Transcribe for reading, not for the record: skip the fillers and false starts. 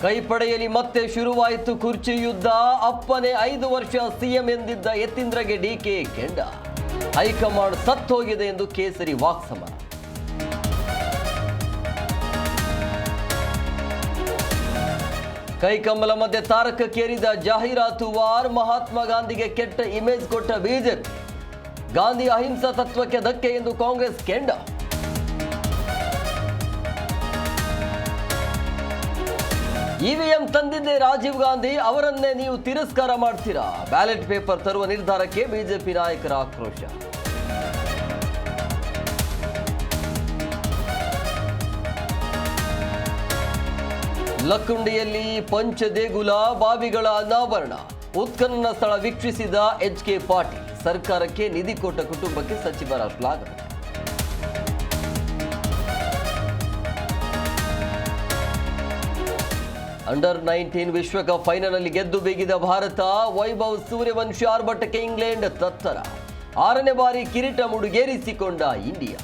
ಕೈಪಡೆಯಲ್ಲಿ ಮತ್ತೆ ಶುರುವಾಯಿತು ಕುರ್ಚಿ ಯುದ್ಧ. ಅಪ್ಪನೇ 5 ವರ್ಷ ಸಿಎಂ ಎಂದಿದ್ದ ಯತೀಂದ್ರಗೆ ಡಿಕೆ ಕೆಂಡ. ಹೈಕಮಾಂಡ್ ಸತ್ತೋಗಿದೆ ಎಂದು ಕೇಸರಿ ವಾಕ್ಸಮರ. ಕೈಕಮಲ ಮಧ್ಯೆ ತಾರಕಕ್ಕೇರಿದ ಜಾಹೀರಾತು ವಾರ್. ಮಹಾತ್ಮ ಗಾಂಧಿಗೆ ಕೆಟ್ಟ ಇಮೇಜ್ ಕೊಟ್ಟ ಬಿಜೆಪಿ. ಗಾಂಧಿ ಅಹಿಂಸಾ ತತ್ವಕ್ಕೆ ಧಕ್ಕೆ ಎಂದು ಕಾಂಗ್ರೆಸ್ ಕೆಂಡ. ಇವಿಎಂ ತಂದಿದ್ದೆ ರಾಜೀವ್ ಗಾಂಧಿ, ಅವರನ್ನೇ ನೀವು ತಿರಸ್ಕಾರ ಮಾಡ್ತೀರಾ? ಬ್ಯಾಲೆಟ್ ಪೇಪರ್ ತರುವ ನಿರ್ಧಾರಕ್ಕೆ ಬಿಜೆಪಿ ನಾಯಕರ ಆಕ್ರೋಶ. ಲಕ್ಕುಂಡಿಯಲ್ಲಿ ಪಂಚದೇಗುಲ ಬಾವಿಗಳ ಅನಾವರಣ. ಉತ್ಖನನ ಸ್ಥಳ ವೀಕ್ಷಿಸಿದ ಎಚ್.ಕೆ. ಪಾಟೀಲ್. ಸರ್ಕಾರಕ್ಕೆ ನಿಧಿ ಕೊಟ್ಟ ಕುಟುಂಬಕ್ಕೆ ಸಚಿವರ ಶ್ಲಾಘನೆ. ಅಂಡರ್-19 ವಿಶ್ವಕಪ್ ಫೈನಲ್ ಗೆದ್ದು ಬೀಗಿದ ಭಾರತ. ವೈಭವ್ ಸೂರ್ಯವಂಶಿ ಆರ್ಭಟಕ್ಕೆ ಇಂಗ್ಲೆಂಡ್ ತತ್ತರ. 6ನೇ ಬಾರಿ ಕಿರೀಟ ಮುಡಿಗೇರಿಸಿಕೊಂಡ ಇಂಡಿಯಾ.